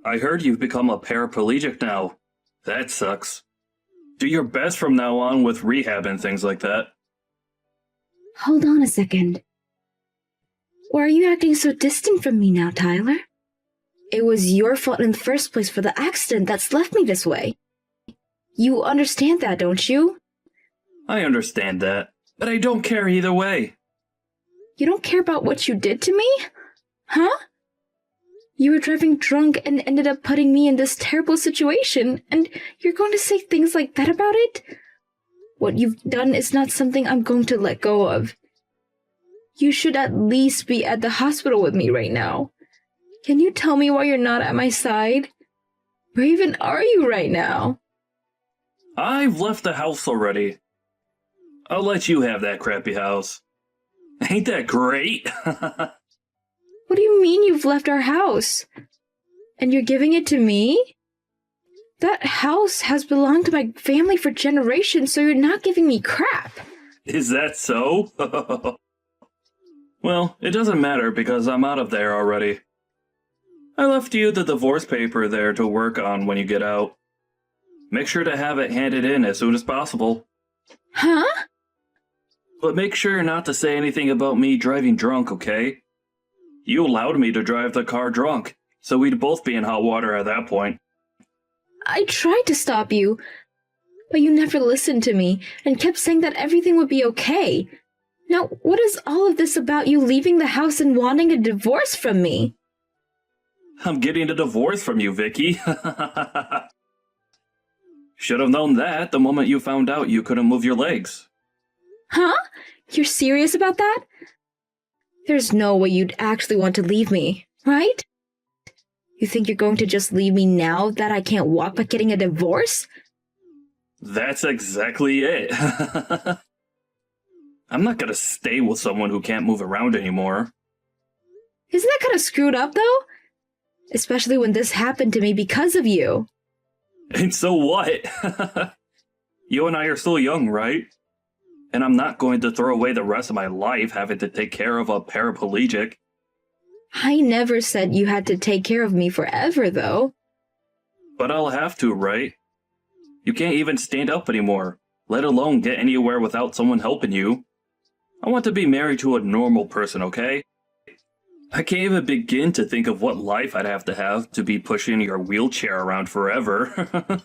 I heard you've become a paraplegic now. That sucks. Do your best from now on with rehab and things like that. Hold on a second. Why are you acting so distant from me now, Tyler? It was your fault in the first place for the accident that's left me this way. You understand that, don't you? I understand that, but I don't care either way. You don't care about what you did to me? Huh? You were driving drunk and ended up putting me in this terrible situation, and you're going to say things like that about it? What you've done is not something I'm going to let go of. You should at least be at the hospital with me right now. Can you tell me why you're not at my side? Where even are you right now? I've left the house already. I'll let you have that crappy house. Ain't that great? What do you mean you've left our house? And you're giving it to me? That house has belonged to my family for generations, so you're not giving me crap. Is that so? Well, it doesn't matter because I'm out of there already. I left you the divorce paper there to work on when you get out. Make sure to have it handed in as soon as possible. Huh? But make sure not to say anything about me driving drunk, okay? You allowed me to drive the car drunk, so we'd both be in hot water at that point. I tried to stop you, but you never listened to me and kept saying that everything would be okay. Now, what is all of this about you leaving the house and wanting a divorce from me? I'm getting a divorce from you, Vicky. Should have known that the moment you found out you couldn't move your legs. Huh? You're serious about that? There's no way you'd actually want to leave me, right? You think you're going to just leave me now that I can't walk by getting a divorce? That's exactly it. I'm not gonna stay with someone who can't move around anymore. Isn't that kind of screwed up, though? Especially when this happened to me because of you. And so what? You and I are still young, right? And I'm not going to throw away the rest of my life having to take care of a paraplegic. I never said you had to take care of me forever, though. But I'll have to, right? You can't even stand up anymore, let alone get anywhere without someone helping you. I want to be married to a normal person, okay? I can't even begin to think of what life I'd have to be pushing your wheelchair around forever.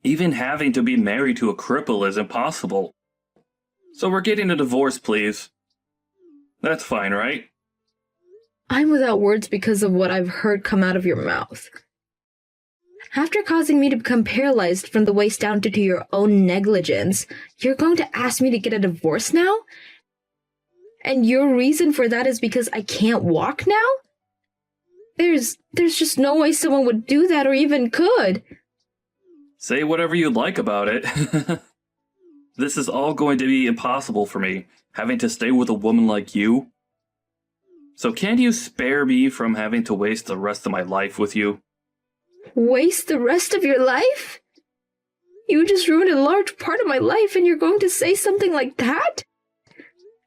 Even having to be married to a cripple is impossible. So we're getting a divorce, please. That's fine, right? I'm without words because of what I've heard come out of your mouth. After causing me to become paralyzed from the waist down due to your own negligence, you're going to ask me to get a divorce now? And your reason for that is because I can't walk now? There's just no way someone would do that or even could. Say whatever you like about it. This is all going to be impossible for me, having to stay with a woman like you. So can't you spare me from having to waste the rest of my life with you? Waste the rest of your life? You just ruined a large part of my life and you're going to say something like that?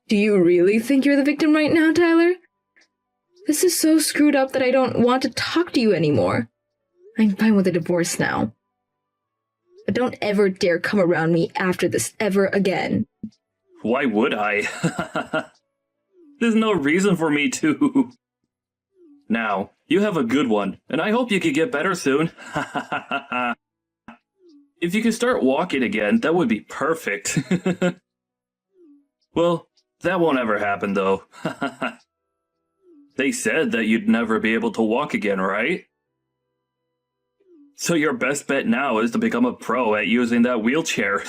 Do you really think you're the victim right now, Tyler? This is so screwed up that I don't want to talk to you anymore. I'm fine with a divorce now. But don't ever dare come around me after this ever again. Why would I? There's no reason for me to. Now, you have a good one, and I hope you can get better soon. If you can start walking again, that would be perfect. Well, that won't ever happen, though. They said that you'd never be able to walk again, right? So your best bet now is to become a pro at using that wheelchair.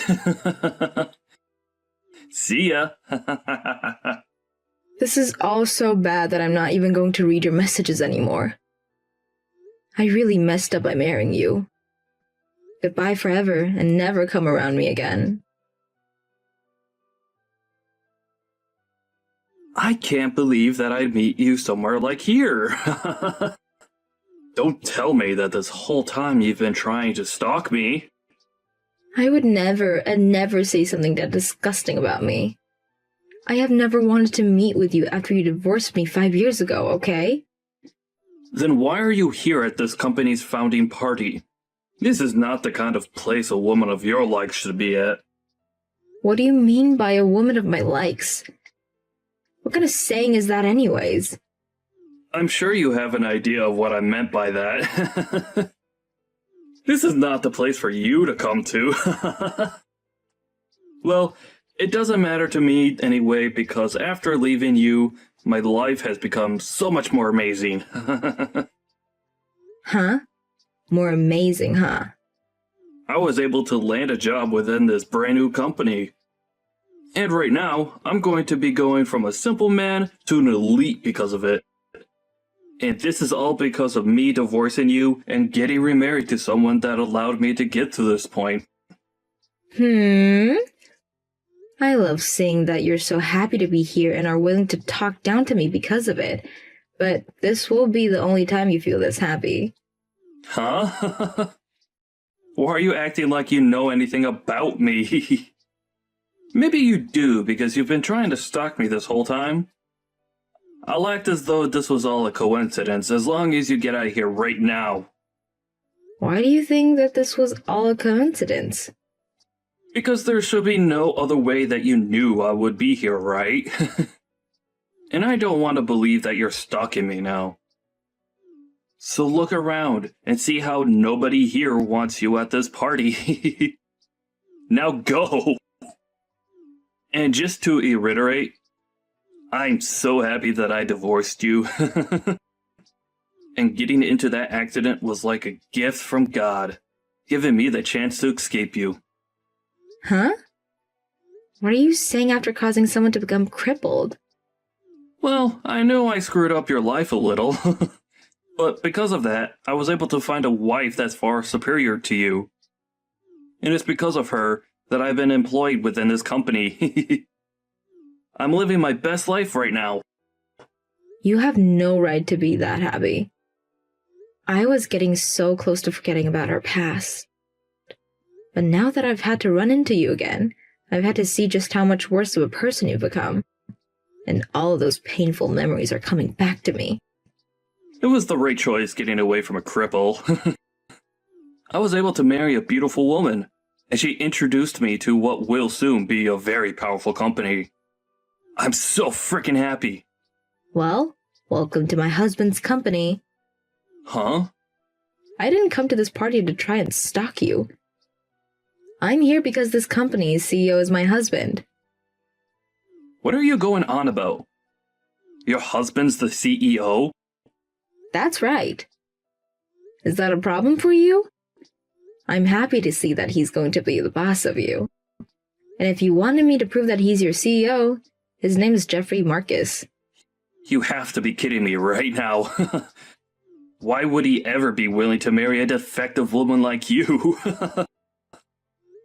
See ya! This is all so bad that I'm not even going to read your messages anymore. I really messed up by marrying you. Goodbye forever and never come around me again. I can't believe that I'd meet you somewhere like here. Don't tell me that this whole time you've been trying to stalk me. I would never and never say something that disgusting about me. I have never wanted to meet with you after you divorced me 5 years ago, okay? Then why are you here at this company's founding party? This is not the kind of place a woman of your likes should be at. What do you mean by a woman of my likes? What kind of saying is that anyways? I'm sure you have an idea of what I meant by that. This is not the place for you to come to. Well, it doesn't matter to me anyway, because after leaving you, my life has become so much more amazing. Huh? More amazing, huh? I was able to land a job within this brand new company. And right now, I'm going to be going from a simple man to an elite because of it. And this is all because of me divorcing you and getting remarried to someone that allowed me to get to this point. I love seeing that you're so happy to be here and are willing to talk down to me because of it. But this will be the only time you feel this happy. Huh? Why are you acting like you know anything about me? Maybe you do, because you've been trying to stalk me this whole time. I'll act as though this was all a coincidence, as long as you get out of here right now. Why do you think that this was all a coincidence? Because there should be no other way that you knew I would be here, right? And I don't want to believe that you're stalking me now. So look around and see how nobody here wants you at this party. Now go! And just to reiterate, I'm so happy that I divorced you. And getting into that accident was like a gift from God, giving me the chance to escape you. Huh? What are you saying after causing someone to become crippled? Well, I know I screwed up your life a little. But because of that, I was able to find a wife that's far superior to you. And it's because of her that I've been employed within this company. I'm living my best life right now. You have no right to be that happy. I was getting so close to forgetting about our past. But now that I've had to run into you again, I've had to see just how much worse of a person you've become. And all of those painful memories are coming back to me. It was the right choice getting away from a cripple. I was able to marry a beautiful woman, and she introduced me to what will soon be a very powerful company. I'm so freaking happy. Well, welcome to my husband's company. Huh? I didn't come to this party to try and stalk you. I'm here because this company's CEO is my husband. What are you going on about? Your husband's the CEO? That's right. Is that a problem for you? I'm happy to see that he's going to be the boss of you. And if you wanted me to prove that he's your CEO, his name is Jeffrey Marcus. You have to be kidding me right now. Why would he ever be willing to marry a defective woman like you?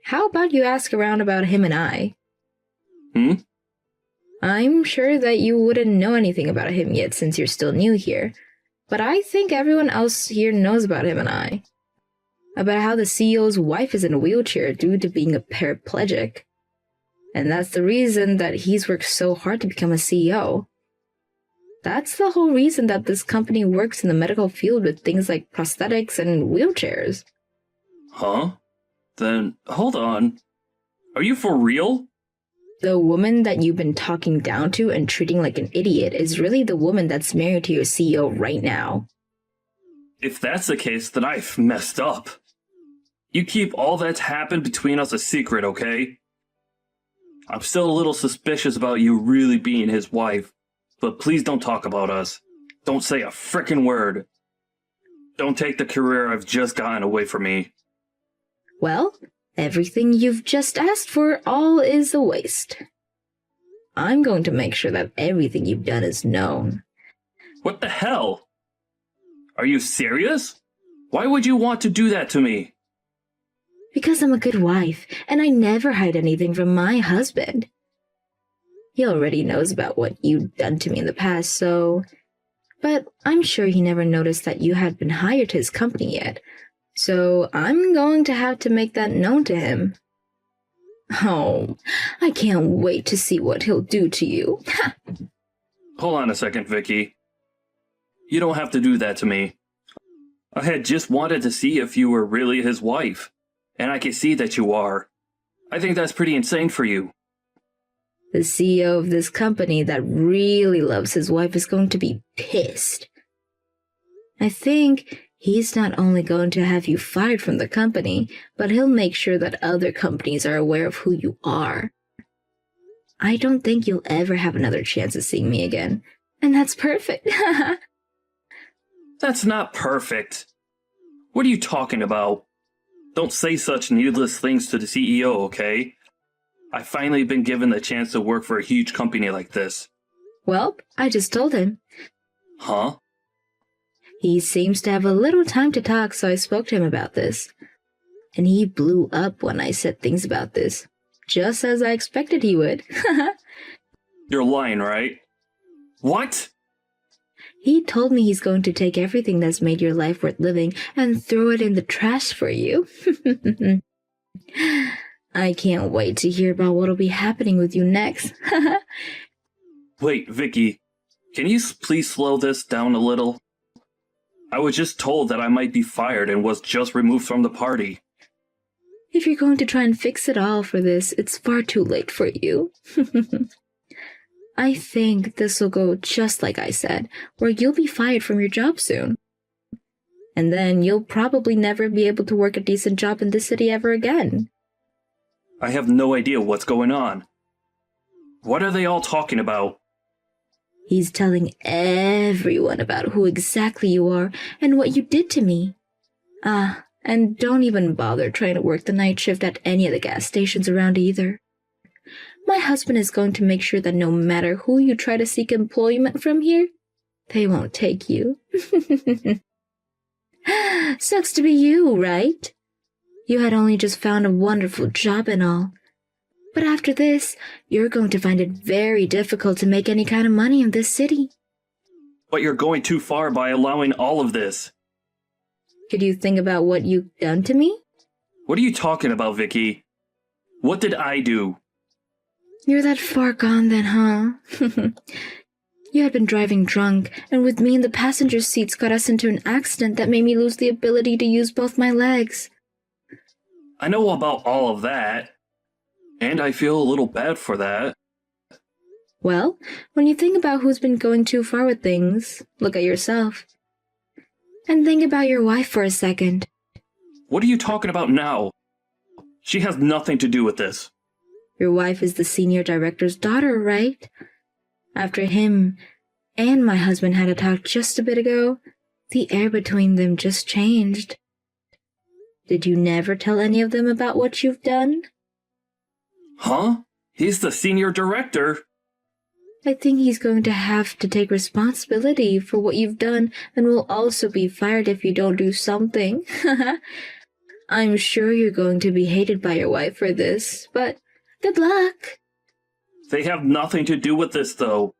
How about you ask around about him and I? I'm sure that you wouldn't know anything about him yet since you're still new here. But I think everyone else here knows about him and I. About how the CEO's wife is in a wheelchair due to being a paraplegic. And that's the reason that he's worked so hard to become a CEO. That's the whole reason that this company works in the medical field with things like prosthetics and wheelchairs. Huh? Then, hold on. Are you for real? The woman that you've been talking down to and treating like an idiot is really the woman that's married to your CEO right now. If that's the case, then I've messed up. You keep all that's happened between us a secret, okay? I'm still a little suspicious about you really being his wife, but please don't talk about us. Don't say a frickin' word. Don't take the career I've just gotten away from me. Well, everything you've just asked for all is a waste. I'm going to make sure that everything you've done is known. What the hell? Are you serious? Why would you want to do that to me? Because I'm a good wife, and I never hide anything from my husband. He already knows about what you've done to me in the past, so... But I'm sure he never noticed that you had been hired to his company yet, so I'm going to have to make that known to him. Oh, I can't wait to see what he'll do to you. Hold on a second, Vicky. You don't have to do that to me. I had just wanted to see if you were really his wife, and I can see that you are. I think that's pretty insane for you. The CEO of this company that really loves his wife is going to be pissed. I think he's not only going to have you fired from the company, but he'll make sure that other companies are aware of who you are. I don't think you'll ever have another chance of seeing me again, and that's perfect. That's not perfect. What are you talking about? Don't say such needless things to the CEO, okay? I've finally been given the chance to work for a huge company like this. Well, I just told him. Huh? He seems to have a little time to talk, so I spoke to him about this. And he blew up when I said things about this, just as I expected he would. You're lying, right? What? He told me he's going to take everything that's made your life worth living and throw it in the trash for you. I can't wait to hear about what'll be happening with you next. Wait, Vicky, can you please slow this down a little? I was just told that I might be fired and was just removed from the party. If you're going to try and fix it all for this, it's far too late for you. I think this will go just like I said, where you'll be fired from your job soon. And then you'll probably never be able to work a decent job in this city ever again. I have no idea what's going on. What are they all talking about? He's telling everyone about who exactly you are and what you did to me. And don't even bother trying to work the night shift at any of the gas stations around either. My husband is going to make sure that no matter who you try to seek employment from here, they won't take you. Sucks to be you, right? You had only just found a wonderful job and all. But after this, you're going to find it very difficult to make any kind of money in this city. But you're going too far by allowing all of this. Could you think about what you've done to me? What are you talking about, Vicky? What did I do? You're that far gone then, huh? You had been driving drunk, and with me in the passenger seats got us into an accident that made me lose the ability to use both my legs. I know about all of that. And I feel a little bad for that. Well, when you think about who's been going too far with things, look at yourself. And think about your wife for a second. What are you talking about now? She has nothing to do with this. Your wife is the senior director's daughter, right? After him and my husband had a talk just a bit ago, the air between them just changed. Did you never tell any of them about what you've done? Huh? He's the senior director. I think he's going to have to take responsibility for what you've done and will also be fired if you don't do something. I'm sure you're going to be hated by your wife for this, but good luck. They have nothing to do with this, though.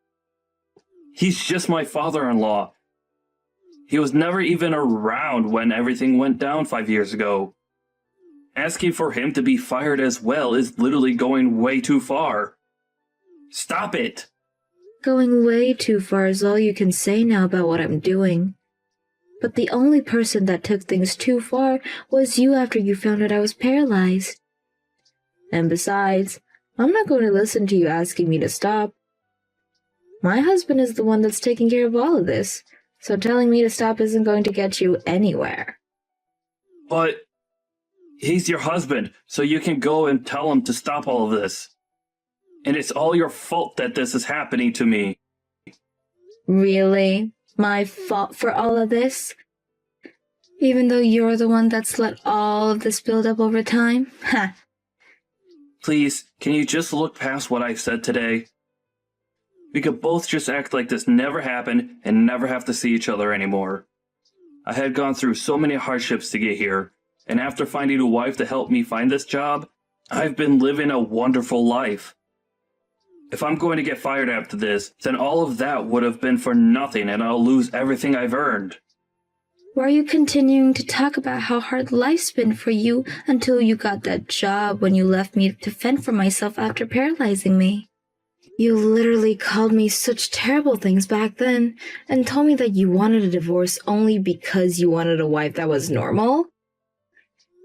He's just my father-in-law. He was never even around when everything went down 5 years ago. Asking for him to be fired as well is literally going way too far. Stop it! Going way too far is all you can say now about what I'm doing. But the only person that took things too far was you after you found out I was paralyzed. And besides, I'm not going to listen to you asking me to stop. My husband is the one that's taking care of all of this, so telling me to stop isn't going to get you anywhere. But he's your husband, so you can go and tell him to stop all of this. And it's all your fault that this is happening to me. Really? My fault for all of this? Even though you're the one that's let all of this build up over time? Ha! Please, can you just look past what I've said today? We could both just act like this never happened and never have to see each other anymore. I had gone through so many hardships to get here, and after finding a wife to help me find this job, I've been living a wonderful life. If I'm going to get fired after this, then all of that would have been for nothing and I'll lose everything I've earned. Why are you continuing to talk about how hard life's been for you until you got that job when you left me to fend for myself after paralyzing me? You literally called me such terrible things back then and told me that you wanted a divorce only because you wanted a wife that was normal?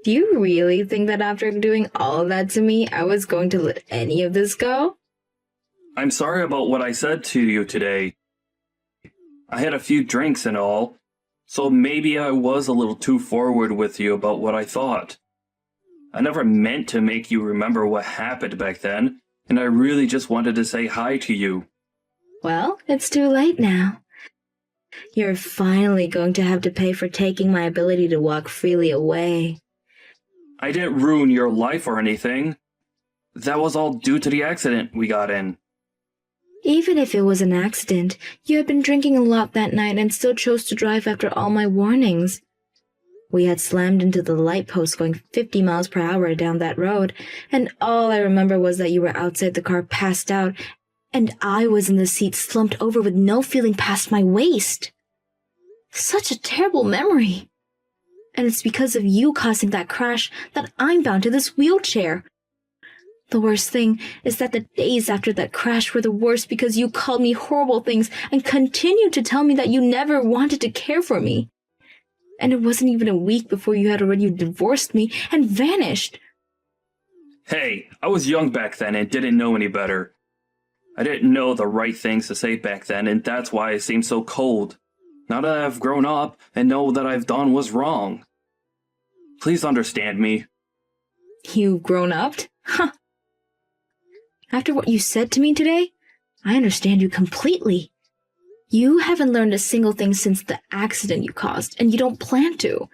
Do you really think that after doing all of that to me, I was going to let any of this go? I'm sorry about what I said to you today. I had a few drinks and all, so maybe I was a little too forward with you about what I thought. I never meant to make you remember what happened back then, and I really just wanted to say hi to you. Well, it's too late now. You're finally going to have to pay for taking my ability to walk freely away. I didn't ruin your life or anything. That was all due to the accident we got in. Even if it was an accident, you had been drinking a lot that night and still chose to drive after all my warnings. We had slammed into the light post going 50 miles per hour down that road, and all I remember was that you were outside the car passed out, and I was in the seat slumped over with no feeling past my waist. Such a terrible memory. And it's because of you causing that crash that I'm bound to this wheelchair. The worst thing is that the days after that crash were the worst because you called me horrible things and continued to tell me that you never wanted to care for me. And it wasn't even a week before you had already divorced me and vanished. Hey, I was young back then and didn't know any better. I didn't know the right things to say back then, and that's why I seemed so cold. Now that I've grown up and know that I've done was wrong. Please understand me. You've grown up? Huh. After what you said to me today, I understand you completely. You haven't learned a single thing since the accident you caused, and you don't plan to.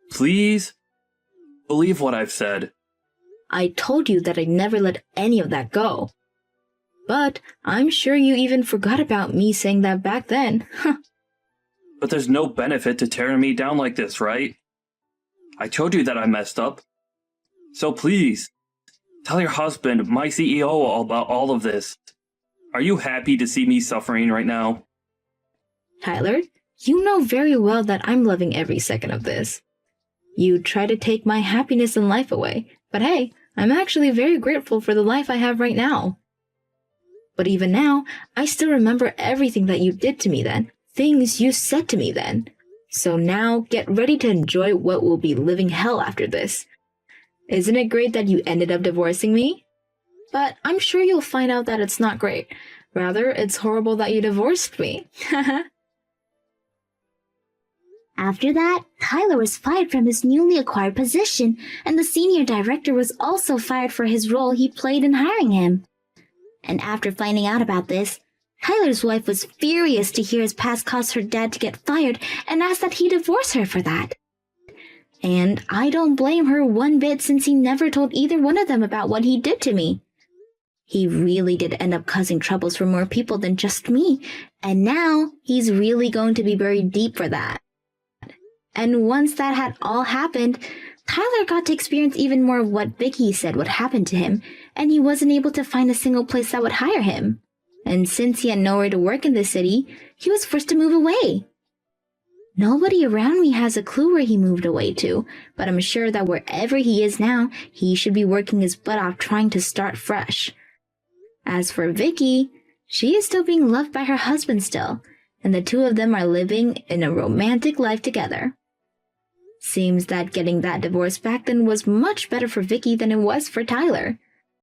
Please believe what I've said. I told you that I'd never let any of that go. But I'm sure you even forgot about me saying that back then. But there's no benefit to tearing me down like this, right? I told you that I messed up. So please, tell your husband, my CEO, all about all of this. Are you happy to see me suffering right now? Tyler, you know very well that I'm loving every second of this. You try to take my happiness in life away, but hey, I'm actually very grateful for the life I have right now. But even now, I still remember everything that you did to me then, things you said to me then. So now, get ready to enjoy what will be living hell after this. Isn't it great that you ended up divorcing me? But I'm sure you'll find out that it's not great. Rather, it's horrible that you divorced me. After that, Tyler was fired from his newly acquired position, and the senior director was also fired for his role he played in hiring him. And after finding out about this, Tyler's wife was furious to hear his past caused her dad to get fired and asked that he divorce her for that. And I don't blame her one bit since he never told either one of them about what he did to me. He really did end up causing troubles for more people than just me, and now he's really going to be buried deep for that. And once that had all happened, Tyler got to experience even more of what Vicky said would happen to him, and he wasn't able to find a single place that would hire him. And since he had nowhere to work in the city, he was forced to move away. Nobody around me has a clue where he moved away to, but I'm sure that wherever he is now, he should be working his butt off trying to start fresh. As for Vicky, she is still being loved by her husband still, and the two of them are living in a romantic life together. Seems that getting that divorce back then was much better for Vicky than it was for Tyler.